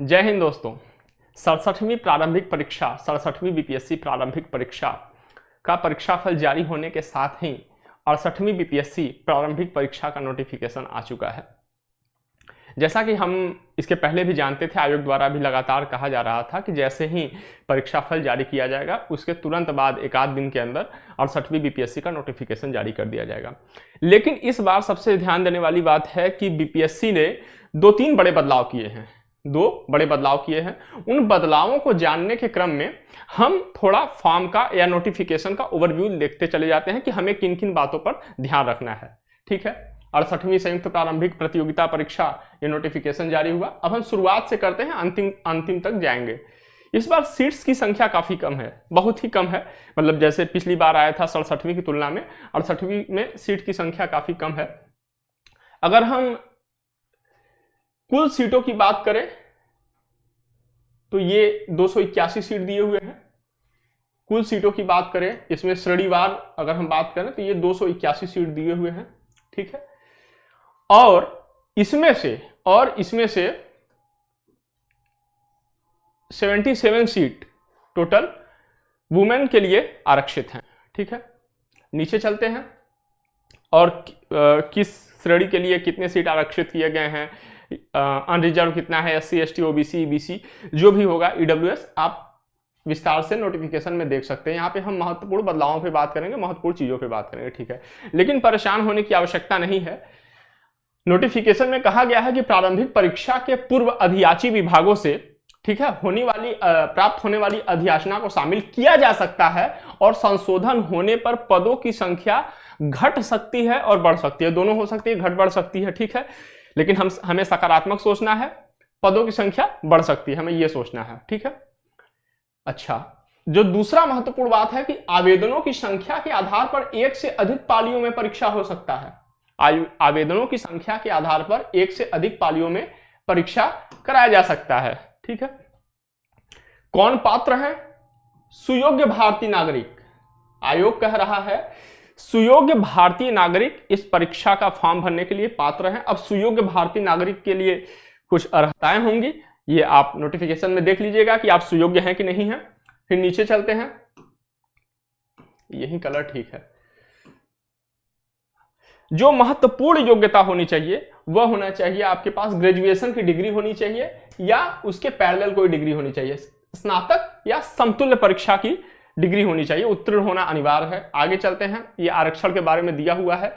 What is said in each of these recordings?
जय हिंद दोस्तों। 67वीं प्रारंभिक परीक्षा 67वीं बीपीएससी प्रारंभिक परीक्षा का परीक्षाफल जारी होने के साथ ही 68वीं बीपीएससी प्रारंभिक परीक्षा का नोटिफिकेशन आ चुका है। जैसा कि हम इसके पहले भी जानते थे, आयोग द्वारा भी लगातार कहा जा रहा था कि जैसे ही परीक्षाफल जारी किया जाएगा उसके तुरंत बाद एक आध दिन के अंदर 68वीं बीपीएससी का नोटिफिकेशन जारी कर दिया जाएगा। लेकिन इस बार सबसे ध्यान देने वाली बात है कि बीपीएससी ने दो बड़े बदलाव किए हैं। उन बदलावों को जानने के क्रम में हम थोड़ा फॉर्म का या नोटिफिकेशन का ओवरव्यू देखते चले जाते हैं कि हमें किन किन बातों पर ध्यान रखना है। ठीक है, 68वीं संयुक्त प्रारंभिक प्रतियोगिता परीक्षा ये नोटिफिकेशन जारी हुआ। अब हम शुरुआत से करते हैं, अंतिम तक जाएंगे। इस बार सीट्स की संख्या काफी कम है, बहुत ही कम है। मतलब जैसे पिछली बार आया था 67वीं की तुलना में 68वीं में सीट की संख्या काफी कम है। अगर हम कुल सीटों की बात करें तो ये 281 सीट दिए हुए हैं। कुल सीटों की बात करें, इसमें श्रेणीवार अगर हम बात करें तो ये 281 सीट दिए हुए हैं। ठीक है, और इसमें से 77 सीट टोटल वुमेन के लिए आरक्षित हैं। ठीक है, नीचे चलते हैं और किस श्रेणी के लिए कितने सीट आरक्षित किए गए हैं, अनरिजर्व कितना है, SC ST OBC EBC जो भी होगा, EWS आप विस्तार से नोटिफिकेशन में देख सकते हैं। यहाँ पे हम महत्वपूर्ण बदलावों पे बात करेंगे, महत्वपूर्ण चीजों पे बात करेंगे। ठीक है, लेकिन परेशान होने की आवश्यकता नहीं है। नोटिफिकेशन में कहा गया है कि प्रारंभिक परीक्षा के पूर्व अधियाची विभागों से, ठीक है, प्राप्त होने वाली अधियाचना को शामिल किया जा सकता है और संशोधन होने पर पदों की संख्या घट सकती है और बढ़ सकती है, दोनों हो सकती है, घट बढ़ सकती है। ठीक है, लेकिन हमें सकारात्मक सोचना है, पदों की संख्या बढ़ सकती है, हमें यह सोचना है। ठीक है, अच्छा, जो दूसरा महत्वपूर्ण बात है कि आवेदनों की संख्या के आधार पर एक से अधिक पालियों में परीक्षा हो सकता है। आवेदनों की संख्या के आधार पर एक से अधिक पालियों में परीक्षा कराया जा सकता है। ठीक है, कौन पात्र है? सुयोग्य भारतीय नागरिक। आयोग कह रहा है सुयोग्य भारतीय नागरिक इस परीक्षा का फॉर्म भरने के लिए पात्र हैं। अब सुयोग्य भारतीय नागरिक के लिए कुछ अर्हताएं होंगी, ये आप नोटिफिकेशन में देख लीजिएगा कि आप सुयोग्य हैं कि नहीं हैं। फिर नीचे चलते हैं, यही कलर ठीक है। जो महत्वपूर्ण योग्यता होनी चाहिए वह होना चाहिए आपके पास ग्रेजुएशन की डिग्री होनी चाहिए या उसके पैरेलल कोई डिग्री होनी चाहिए, स्नातक या समतुल्य परीक्षा की डिग्री होनी चाहिए, उत्तीर्ण होना अनिवार्य है। आगे चलते हैं, ये आरक्षण के बारे में दिया हुआ है।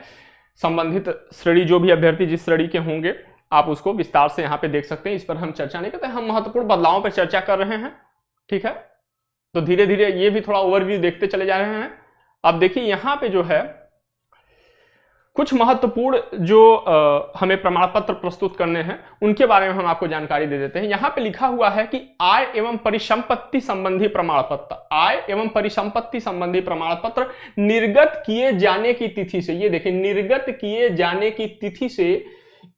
संबंधित श्रेणी जो भी अभ्यर्थी जिस श्रेणी के होंगे आप उसको विस्तार से यहाँ पे देख सकते हैं, इस पर हम चर्चा नहीं करते, हम महत्वपूर्ण बदलावों पर चर्चा कर रहे हैं। ठीक है, तो धीरे धीरे ये भी थोड़ा ओवरव्यू देखते चले जा रहे हैं। अब देखिए यहाँ पे जो है कुछ महत्वपूर्ण जो हमें प्रमाण पत्र प्रस्तुत करने हैं उनके बारे में हम आपको जानकारी दे देते हैं। यहां पे लिखा हुआ है कि आय एवं परिसंपत्ति संबंधी प्रमाण पत्र निर्गत किए जाने की तिथि से, ये देखिए, निर्गत किए जाने की तिथि से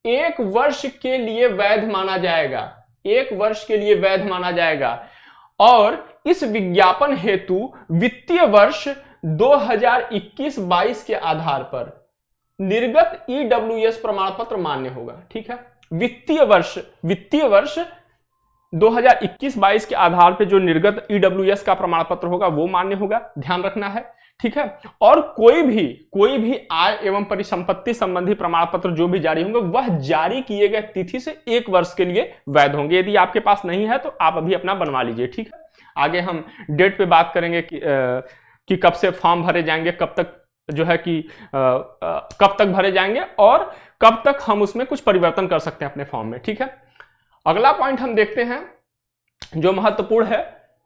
1 वर्ष के लिए वैध माना जाएगा, 1 वर्ष के लिए वैध माना जाएगा। और इस विज्ञापन हेतु वित्तीय वर्ष 2021-22 के आधार पर निर्गत EWS प्रमाण पत्र मान्य होगा। ठीक है, वित्तीय वर्ष 2021-22 के आधार पे जो निर्गत EWS का प्रमाण पत्र होगा वो मान्य होगा, ध्यान रखना है। ठीक है, और कोई भी आय एवं परिसंपत्ति संबंधी प्रमाण पत्र जो भी जारी होंगे वह जारी किए गए तिथि से 1 वर्ष के लिए वैध होंगे। यदि आपके पास नहीं है तो आप अभी अपना बनवा लीजिए। ठीक है, आगे हम डेट पे बात करेंगे कि कब से फॉर्म भरे जाएंगे, कब तक जो है कि कब तक भरे जाएंगे और कब तक हम उसमें कुछ परिवर्तन कर सकते हैं अपने फॉर्म में। ठीक है, अगला पॉइंट हम देखते हैं जो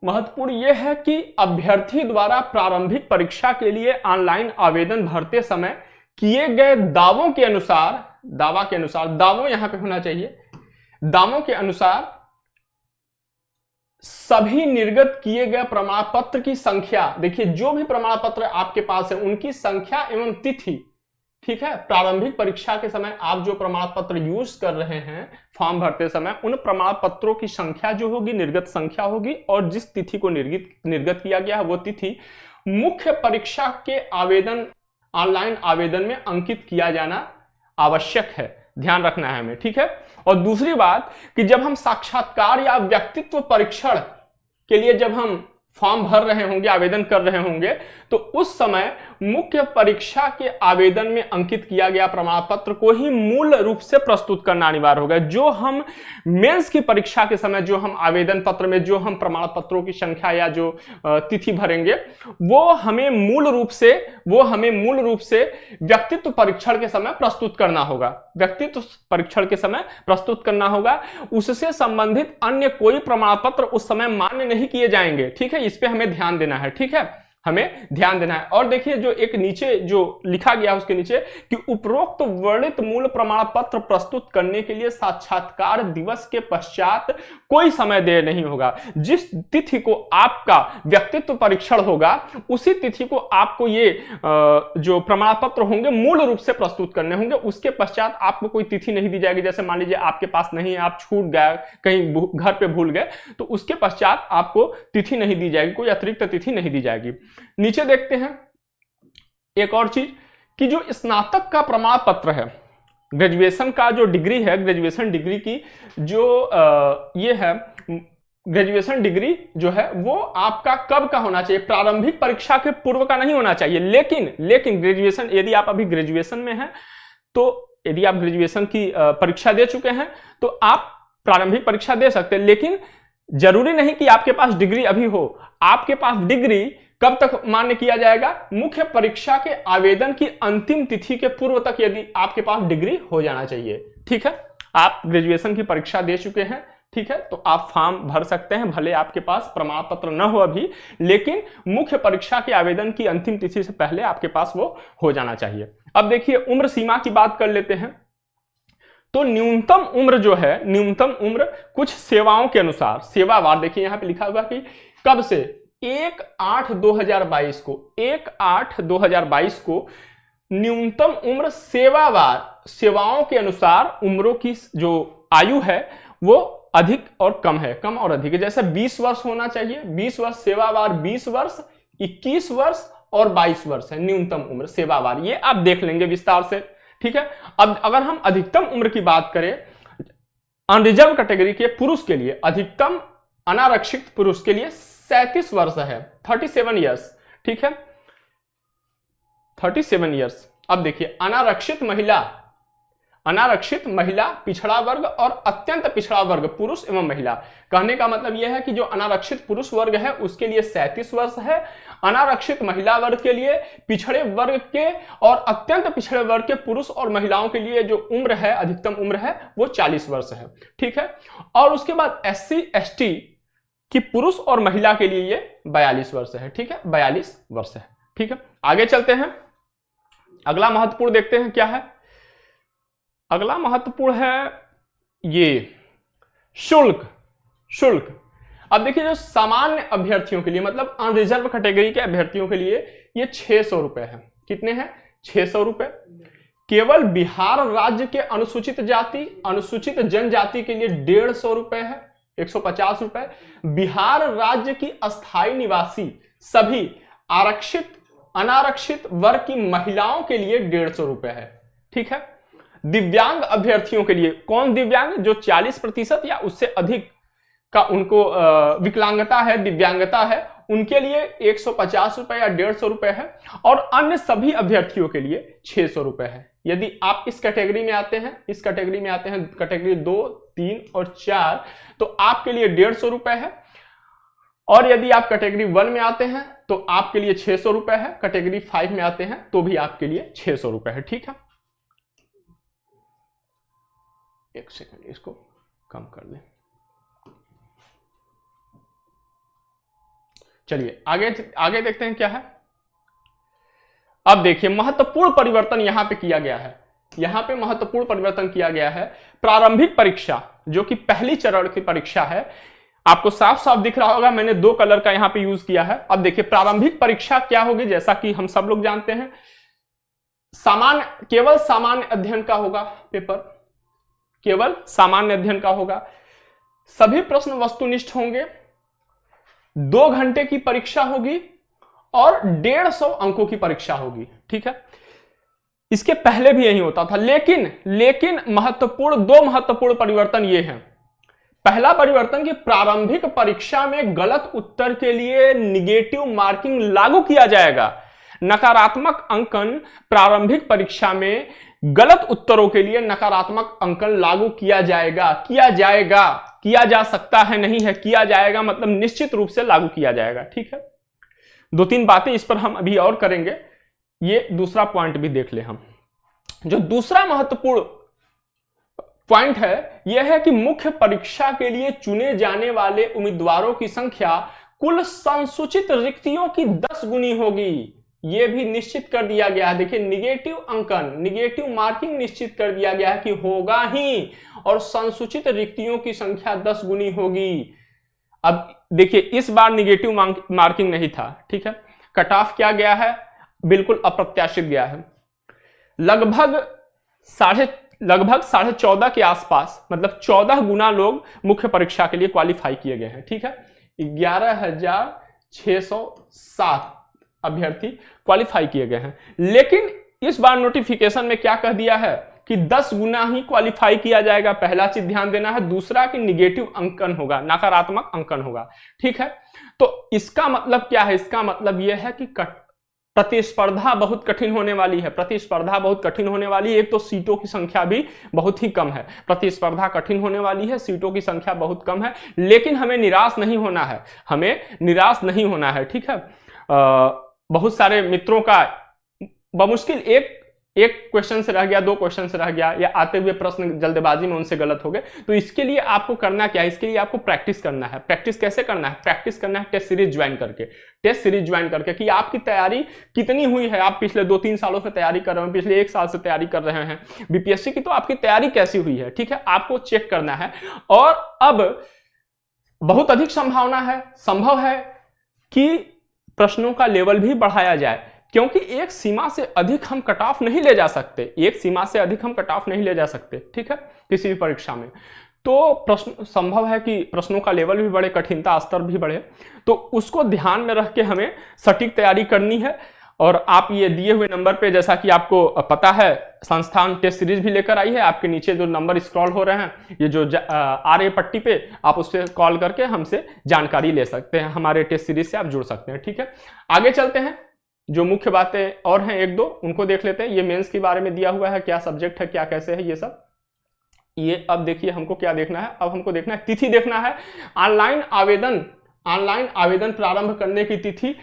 महत्वपूर्ण यह है कि अभ्यर्थी द्वारा प्रारंभिक परीक्षा के लिए ऑनलाइन आवेदन भरते समय किए गए दावों के अनुसार, दावों यहां पे होना चाहिए, दावों के अनुसार सभी निर्गत किए गए प्रमाण पत्र की संख्या, देखिए जो भी प्रमाण पत्र आपके पास है उनकी संख्या एवं तिथि। ठीक है, प्रारंभिक परीक्षा के समय आप जो प्रमाण पत्र यूज कर रहे हैं फॉर्म भरते समय, उन प्रमाण पत्रों की संख्या जो होगी निर्गत संख्या होगी और जिस तिथि को निर्गत किया गया है वो तिथि मुख्य परीक्षा के ऑनलाइन आवेदन में अंकित किया जाना आवश्यक है। ध्यान रखना है हमें, ठीक है। और दूसरी बात कि जब हम साक्षात्कार या व्यक्तित्व परीक्षण के लिए जब हम फॉर्म भर रहे होंगे, आवेदन कर रहे होंगे, तो उस समय मुख्य परीक्षा के आवेदन में अंकित किया गया प्रमाण पत्र को ही मूल रूप से प्रस्तुत करना अनिवार्य होगा। जो हम मेंस की परीक्षा के समय जो हम आवेदन पत्र में जो हम प्रमाण पत्रों की संख्या या जो तिथि भरेंगे, वो हमें मूल रूप से व्यक्तित्व परीक्षण के समय प्रस्तुत करना होगा। व्यक्तित्व परीक्षण के समय प्रस्तुत करना होगा। उससे संबंधित अन्य कोई प्रमाण पत्र उस समय मान्य नहीं किए जाएंगे, ठीक है। इस पे हमें ध्यान देना है, ठीक है, हमें ध्यान देना है। और देखिए जो एक नीचे जो लिखा गया उसके नीचे कि उपरोक्त वर्णित मूल प्रमाण पत्र प्रस्तुत करने के लिए साक्षात्कार दिवस के पश्चात कोई समय देर नहीं होगा। जिस तिथि को आपका व्यक्तित्व परीक्षण होगा उसी तिथि को आपको ये जो प्रमाण पत्र होंगे मूल रूप से प्रस्तुत करने होंगे। उसके पश्चात आपको कोई तिथि नहीं दी जाएगी। जैसे मान लीजिए आपके पास नहीं है, आप छूट गए, कहीं घर पे भूल गए, तो उसके पश्चात आपको तिथि नहीं दी जाएगी, कोई अतिरिक्त तिथि नहीं दी जाएगी। नीचे देखते हैं एक और चीज कि जो स्नातक का प्रमाण पत्र है, ग्रेजुएशन का जो डिग्री है, ग्रेजुएशन डिग्री की जो ये है, ग्रेजुएशन डिग्री जो है वो आपका कब का होना चाहिए? प्रारंभिक परीक्षा के पूर्व का नहीं होना चाहिए। लेकिन ग्रेजुएशन, यदि आप अभी ग्रेजुएशन में हैं, तो यदि आप ग्रेजुएशन की परीक्षा दे चुके हैं तो आप प्रारंभिक परीक्षा दे सकते हैं। लेकिन जरूरी नहीं कि आपके पास डिग्री अभी हो। आपके पास डिग्री कब तक मान्य किया जाएगा? मुख्य परीक्षा के आवेदन की अंतिम तिथि के पूर्व तक यदि आपके पास डिग्री हो जाना चाहिए, ठीक है। आप ग्रेजुएशन की परीक्षा दे चुके हैं, ठीक है, तो आप फॉर्म भर सकते हैं। भले आपके पास प्रमाण पत्र न हो अभी, लेकिन मुख्य परीक्षा के आवेदन की अंतिम तिथि से पहले आपके पास वो हो जाना चाहिए। अब देखिए उम्र सीमा की बात कर लेते हैं। तो न्यूनतम उम्र जो है, न्यूनतम उम्र कुछ सेवाओं के अनुसार, सेवावार देखिए यहां पे लिखा हुआ कि कब से 1/8/2022 को 1/8/2022 को न्यूनतम उम्र सेवावार, सेवाओं के अनुसार उम्रों की जो आयु है वो अधिक और कम है, कम और अधिक है। जैसे 20 वर्ष होना चाहिए, 20 वर्ष सेवावार, 20 वर्ष, 21 वर्ष और 22 वर्ष है न्यूनतम उम्र सेवावार। ये आप देख लेंगे विस्तार से, ठीक है। अब अगर हम अधिकतम उम्र की बात करें अनरिजर्व कैटेगरी के पुरुष के लिए, अधिकतम अनारक्षित पुरुष के लिए 37 वर्ष है, 37 ईयर्स, ठीक है, 37 ईयर्स। अब देखिए अनारक्षित महिला, पिछड़ा वर्ग और अत्यंत पिछड़ा वर्ग पुरुष एवं महिला। कहने का मतलब यह है कि जो अनारक्षित पुरुष वर्ग है उसके लिए 37 वर्ष है, अनारक्षित महिला वर्ग के लिए, पिछड़े वर्ग के और अत्यंत पिछड़े वर्ग के पुरुष और महिलाओं के लिए जो उम्र है, अधिकतम उम्र है वो 40 वर्ष है, ठीक है। और उसके बाद SC ST की पुरुष और महिला के लिए ये 42 वर्ष है, ठीक है, 42 वर्ष है, ठीक है। आगे चलते हैं, अगला महत्वपूर्ण देखते हैं क्या है। अगला महत्वपूर्ण है ये शुल्क। अब देखिए जो सामान्य अभ्यर्थियों के लिए, मतलब अनरिजर्व कैटेगरी के अभ्यर्थियों के लिए ये 600 रुपए है। कितने हैं? 600 रुपए। केवल बिहार राज्य के अनुसूचित जाति, अनुसूचित जनजाति के लिए 150 रुपए है, 150 रुपए। बिहार राज्य की अस्थायी निवासी सभी आरक्षित अनारक्षित वर्ग की महिलाओं के लिए 150 रुपए है, ठीक है। दिव्यांग अभ्यर्थियों के लिए, कौन दिव्यांग? जो 40% या उससे अधिक का उनको विकलांगता है, दिव्यांगता है, उनके लिए 150 रुपए या 150 रुपए है। और अन्य सभी अभ्यर्थियों के लिए 600 रुपए है। यदि आप इस कैटेगरी में आते हैं, कैटेगरी 2, 3 और 4, तो आपके लिए 150 रुपए है। और यदि आप कैटेगरी 1 में आते हैं तो आपके लिए 600 रुपए है, कैटेगरी 5 में आते हैं तो भी आपके लिए 600 रुपए है, ठीक है। एक सेकंड, इसको कम कर दें। चलिए आगे देखते हैं क्या है। अब देखिए महत्वपूर्ण परिवर्तन यहां पे किया गया है, यहां पे महत्वपूर्ण परिवर्तन किया गया है। प्रारंभिक परीक्षा जो कि पहली चरण की परीक्षा है, आपको साफ साफ दिख रहा होगा, मैंने 2 कलर का यहां पे यूज किया है। अब देखिए प्रारंभिक परीक्षा क्या होगी, जैसा कि हम सब लोग जानते हैं, केवल सामान्य अध्ययन का होगा पेपर, केवल सामान्य अध्ययन का होगा। सभी प्रश्न वस्तुनिष्ठ होंगे, 2 घंटे की परीक्षा होगी और 150 अंकों की परीक्षा होगी, ठीक है। इसके पहले भी यही होता था, लेकिन दो महत्वपूर्ण परिवर्तन ये हैं। पहला परिवर्तन कि प्रारंभिक परीक्षा में गलत उत्तर के लिए निगेटिव मार्किंग लागू किया जाएगा। नकारात्मक अंकन प्रारंभिक परीक्षा में गलत उत्तरों के लिए नकारात्मक अंकन लागू किया जाएगा। किया जा सकता है, नहीं है, किया जाएगा मतलब निश्चित रूप से लागू किया जाएगा। ठीक है, 2-3 बातें इस पर हम अभी और करेंगे। ये दूसरा पॉइंट भी देख ले हम। जो दूसरा महत्वपूर्ण पॉइंट है यह है कि मुख्य परीक्षा के लिए चुने जाने वाले उम्मीदवारों की संख्या कुल संसूचित रिक्तियों की 10 गुनी होगी। यह भी निश्चित कर दिया गया है। देखिए, निगेटिव मार्किंग निश्चित कर दिया गया है कि होगा ही, और संसूचित रिक्तियों की संख्या 10 गुनी होगी। अब देखिए, इस बार निगेटिव मार्किंग नहीं था। ठीक है, कट ऑफ क्या गया है, बिल्कुल अप्रत्याशित गया है। लगभग 14.5 के आसपास, मतलब 14 गुना लोग मुख्य परीक्षा के लिए क्वालिफाई किए गए हैं। ठीक है, 11,607 अभ्यर्थी क्वालिफाई किए गए हैं। लेकिन इस बार नोटिफिकेशन में क्या कह दिया है कि 10 गुना ही क्वालिफाई किया जाएगा। पहला चीज ध्यान देना है। दूसरा कि निगेटिव अंकन होगा, नकारात्मक अंकन होगा। ठीक है, तो इसका मतलब क्या है? इसका मतलब यह है कि प्रतिस्पर्धा बहुत कठिन होने वाली है। एक तो सीटों की संख्या भी बहुत ही कम है। प्रतिस्पर्धा कठिन होने वाली है, सीटों की संख्या बहुत कम है, लेकिन हमें निराश नहीं होना है। ठीक है, बहुत सारे मित्रों का बमुश्किल एक क्वेश्चन से रह गया, 2 क्वेश्चन से रह गया, या आते हुए प्रश्न जल्दबाजी में उनसे गलत हो गए। तो इसके लिए आपको करना क्या है? इसके लिए आपको प्रैक्टिस करना है। प्रैक्टिस कैसे करना है? प्रैक्टिस करना है टेस्ट सीरीज ज्वाइन करके कि आपकी तैयारी कितनी हुई है। आप पिछले 2-3 सालों से तैयारी कर रहे हैं, पिछले 1 साल से तैयारी कर रहे हैं बीपीएससी की, तो आपकी तैयारी कैसी हुई है। ठीक है, आपको चेक करना है। और अब बहुत अधिक संभव है कि प्रश्नों का लेवल भी बढ़ाया जाए, क्योंकि एक सीमा से अधिक हम कट ऑफ नहीं ले जा सकते। ठीक है, किसी भी परीक्षा में। तो प्रश्न संभव है कि प्रश्नों का लेवल भी बढ़े, कठिनता स्तर भी बढ़े, तो उसको ध्यान में रख के हमें सटीक तैयारी करनी है। और आप ये दिए हुए नंबर पे, जैसा कि आपको पता है, संस्थान टेस्ट सीरीज भी लेकर आई है। आपके नीचे जो नंबर स्क्रॉल हो रहे हैं, ये जो आ रहे पट्टी पे, आप उस पर कॉल करके हमसे जानकारी ले सकते हैं। हमारे टेस्ट सीरीज से आप जुड़ सकते हैं। ठीक है, आगे चलते हैं। जो मुख्य बातें और हैं 1-2 उनको देख लेते हैं। ये मेंस के बारे में दिया हुआ है, क्या सब्जेक्ट है, क्या कैसे है, ये सब। ये अब देखिए, हमको क्या देखना है? अब हमको देखना है, तिथि देखना है। ऑनलाइन आवेदन प्रारंभ करने की तिथि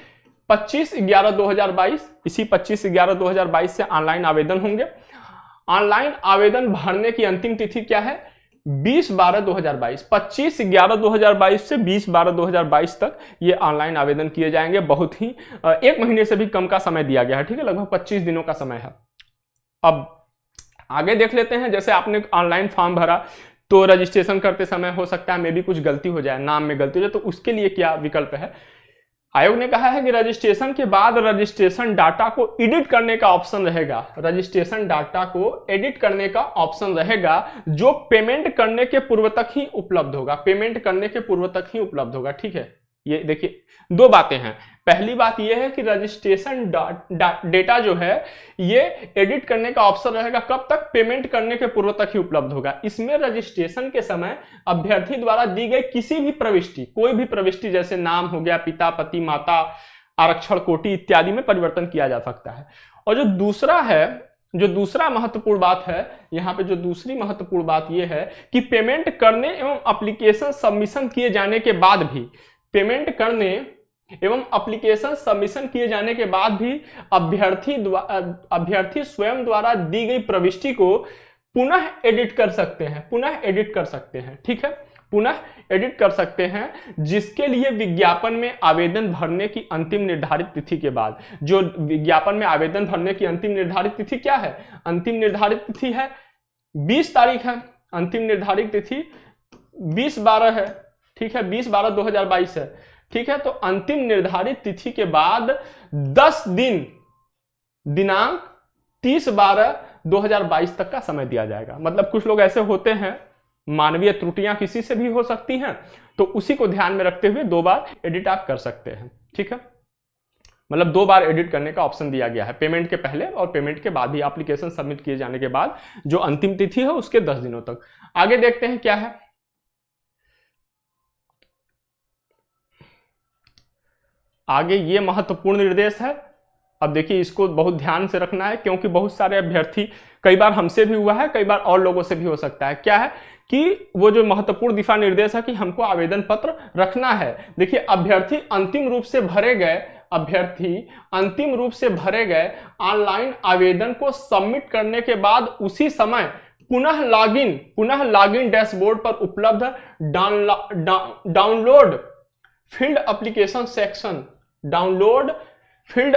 25/11/2022। इसी 25/11/2022 से ऑनलाइन आवेदन होंगे। ऑनलाइन आवेदन भरने की अंतिम तिथि क्या है? 20/12/2022। 25/11/2022 से 20/12/2022 तक ये ऑनलाइन आवेदन किए जाएंगे। बहुत ही 1 महीने से भी कम का समय दिया गया है। ठीक है, लगभग 25 दिनों का समय है। अब आगे देख लेते हैं। जैसे आपने ऑनलाइन फॉर्म भरा, तो रजिस्ट्रेशन करते समय हो सकता है मे भी कुछ गलती हो जाए, नाम में गलती हो जाए, तो उसके लिए क्या विकल्प है? आयोग ने कहा है कि रजिस्ट्रेशन के बाद रजिस्ट्रेशन डाटा को एडिट करने का ऑप्शन रहेगा, जो पेमेंट करने के पूर्व तक ही उपलब्ध होगा। ठीक है, ये देखिए 2 बातें हैं। पहली बात यह है कि रजिस्ट्रेशन डेटा जो है ये एडिट करने का ऑप्शन रहेगा कब तक? पेमेंट करने के पूर्व तक ही उपलब्ध होगा। इसमें रजिस्ट्रेशन के समय अभ्यर्थी द्वारा दी गई किसी भी प्रविष्टि, कोई भी प्रविष्टि, जैसे नाम हो गया, पिता, पति, माता, आरक्षण कोटि इत्यादि में परिवर्तन किया जा सकता है। और जो दूसरा महत्वपूर्ण बात है, यहाँ पे जो दूसरी महत्वपूर्ण बात यह है कि पेमेंट करने एवं एप्लीकेशन सबमिशन किए जाने के बाद भी अभ्यर्थी स्वयं द्वारा दी गई प्रविष्टि को पुनः एडिट कर सकते हैं। ठीक है, पुनः एडिट कर सकते हैं, जिसके लिए विज्ञापन में आवेदन भरने की अंतिम निर्धारित तिथि के बाद, जो विज्ञापन में आवेदन भरने की अंतिम निर्धारित तिथि क्या है? अंतिम निर्धारित तिथि है 20 तारीख है। अंतिम निर्धारित तिथि 20/12 है। ठीक है, 20/12/2022 है। ठीक है, तो अंतिम निर्धारित तिथि के बाद 10 दिन, दिनांक 30/12/2022 तक का समय दिया जाएगा। मतलब कुछ लोग ऐसे होते हैं, मानवीय त्रुटियां किसी से भी हो सकती हैं, तो उसी को ध्यान में रखते हुए 2 बार एडिट आप कर सकते हैं। ठीक है, मतलब 2 बार एडिट करने का ऑप्शन दिया गया है, पेमेंट के पहले और पेमेंट के बाद भी, एप्लीकेशन सबमिट किए जाने के बाद जो अंतिम तिथि है उसके 10 दिनों तक। आगे देखते हैं क्या है। आगे ये महत्वपूर्ण निर्देश है। अब देखिए इसको बहुत ध्यान से रखना है, क्योंकि बहुत सारे अभ्यर्थी, कई बार हमसे भी हुआ है, कई बार और लोगों से भी हो सकता है। क्या है कि वो जो महत्वपूर्ण दिशा निर्देश है कि हमको आवेदन पत्र रखना है। देखिए अभ्यर्थी अंतिम रूप से भरे गए ऑनलाइन आवेदन को सबमिट करने के बाद उसी समय पुनः लॉगिन डैशबोर्ड पर उपलब्ध डाउनलोड फील्ड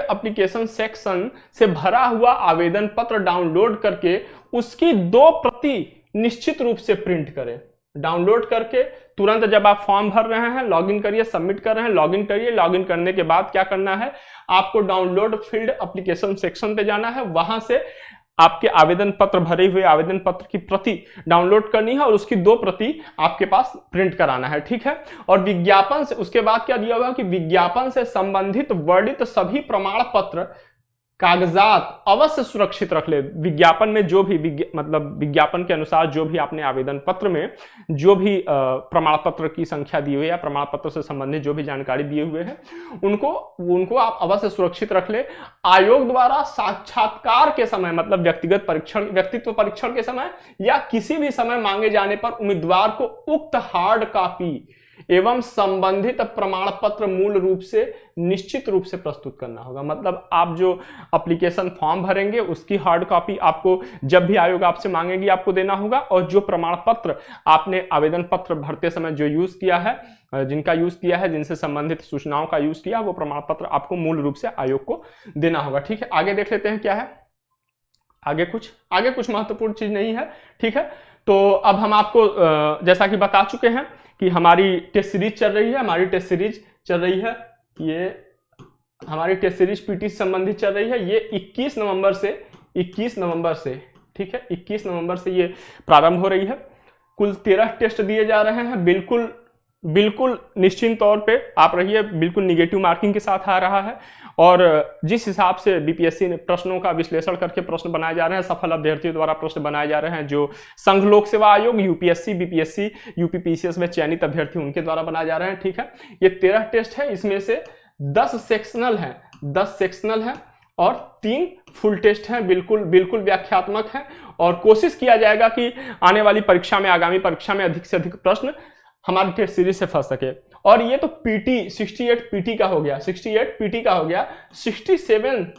एप्लीकेशन सेक्शन से भरा हुआ आवेदन पत्र डाउनलोड करके उसकी 2 प्रति निश्चित रूप से प्रिंट करें। डाउनलोड करके तुरंत जब आप फॉर्म भर रहे हैं, लॉगिन करिए, सबमिट कर रहे हैं, लॉगिन करिए। लॉगिन करने के बाद क्या करना है, आपको डाउनलोड फील्ड एप्लीकेशन सेक्शन पे जाना है, वहां से आपके आवेदन पत्र, भरे हुए आवेदन पत्र की प्रति डाउनलोड करनी है और उसकी 2 प्रति आपके पास प्रिंट कराना है, ठीक है। और विज्ञापन से, उसके बाद क्या दिया हुआ कि विज्ञापन से संबंधित वर्णित सभी प्रमाण पत्र कागजात अवश्य सुरक्षित रख ले। विज्ञापन में जो भी मतलब विज्ञापन के अनुसार जो भी आपने आवेदन पत्र में जो भी प्रमाण पत्र की संख्या दी हुई है या प्रमाण पत्र से संबंधित जो भी जानकारी दिए हुए हैं उनको आप अवश्य सुरक्षित रख ले। आयोग द्वारा साक्षात्कार के समय, मतलब व्यक्तित्व परीक्षण के समय या किसी भी समय मांगे जाने पर उम्मीदवार को उक्त हार्ड कॉपी एवं संबंधित प्रमाण पत्र मूल रूप से निश्चित रूप से प्रस्तुत करना होगा। मतलब आप जो एप्लीकेशन फॉर्म भरेंगे उसकी हार्ड कॉपी आपको जब भी आयोग आपसे मांगेगी आपको देना होगा, और जो प्रमाण पत्र आपने आवेदन पत्र भरते समय जो यूज किया है, जिनका यूज किया है, जिनसे संबंधित सूचनाओं का यूज किया, वो प्रमाण पत्र आपको मूल रूप से आयोग को देना होगा, ठीक है। आगे देख लेते हैं क्या है। आगे कुछ महत्वपूर्ण चीज नहीं है, ठीक है। तो अब हम आपको जैसा कि बता चुके हैं कि हमारी टेस्ट सीरीज चल रही है, ये हमारी टेस्ट सीरीज पीटी से संबंधित चल रही है। ये 21 नवंबर से ठीक है, 21 नवंबर से ये प्रारंभ हो रही है। कुल 13 टेस्ट दिए जा रहे हैं। बिल्कुल निश्चिंत तौर पे आप रहिए, बिल्कुल निगेटिव मार्किंग के साथ आ रहा है। और जिस हिसाब से बीपीएससी ने प्रश्नों का विश्लेषण करके प्रश्न बनाए जा रहे हैं, सफल अभ्यर्थियों द्वारा प्रश्न बनाए जा रहे हैं, जो संघ लोक सेवा आयोग, यूपीएससी, बीपीएससी, यूपीपीसीएस में चयनित अभ्यर्थी उनके द्वारा बनाए जा रहे हैं, ठीक है। ये 13 टेस्ट है, इसमें से 10 सेक्शनल हैं और 3 फुल टेस्ट हैं, बिल्कुल व्याख्यात्मक हैं। और कोशिश किया जाएगा कि आने वाली परीक्षा में, आगामी परीक्षा में अधिक से अधिक प्रश्न हमारी टेस्ट सीरीज से फंस सके। और ये तो पीटी 68 पीटी का हो गया, 67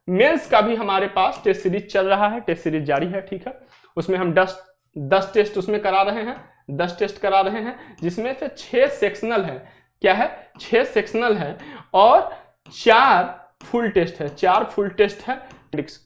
मेंस का भी हमारे पास टेस्ट सीरीज चल रहा है, टेस्ट सीरीज जारी है, ठीक है। उसमें हम 10 टेस्ट उसमें करा रहे हैं, 10 टेस्ट करा रहे हैं, जिसमें से 6 सेक्शनल है। क्या है? 6 सेक्शनल है और 4 फुल टेस्ट है।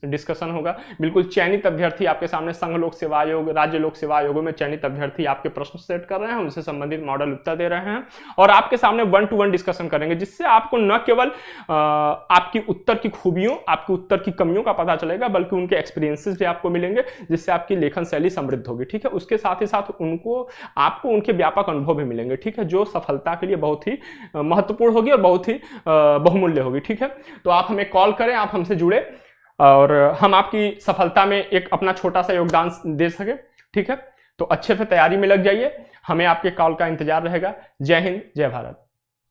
डिस्कशन होगा। बिल्कुल चयनित अभ्यर्थी आपके सामने संघ लोक सेवा आयोग, राज्य लोक सेवा आयोगों में चयनित अभ्यर्थी आपके प्रश्न सेट कर रहे हैं, उनसे संबंधित मॉडल उत्तर दे रहे हैं और आपके सामने 1-to-1 डिस्कशन करेंगे, जिससे आपको न केवल आपकी उत्तर की खूबियों, आपकी उत्तर की कमियों का पता चलेगा, बल्कि उनके एक्सपीरियंसेस भी आपको मिलेंगे, जिससे आपकी लेखन शैली समृद्ध होगी, ठीक है। उसके साथ ही साथ आपको उनके व्यापक अनुभव भी मिलेंगे, ठीक है, जो सफलता के लिए बहुत ही महत्वपूर्ण होगी और बहुत ही बहुमूल्य होगी, ठीक है। तो आप हमें कॉल करें, आप हमसे जुड़े और हम आपकी सफलता में एक अपना छोटा सा योगदान दे सके, ठीक है। तो अच्छे से तैयारी में लग जाइए, हमें आपके कॉल का इंतजार रहेगा। जय हिंद, जय भारत।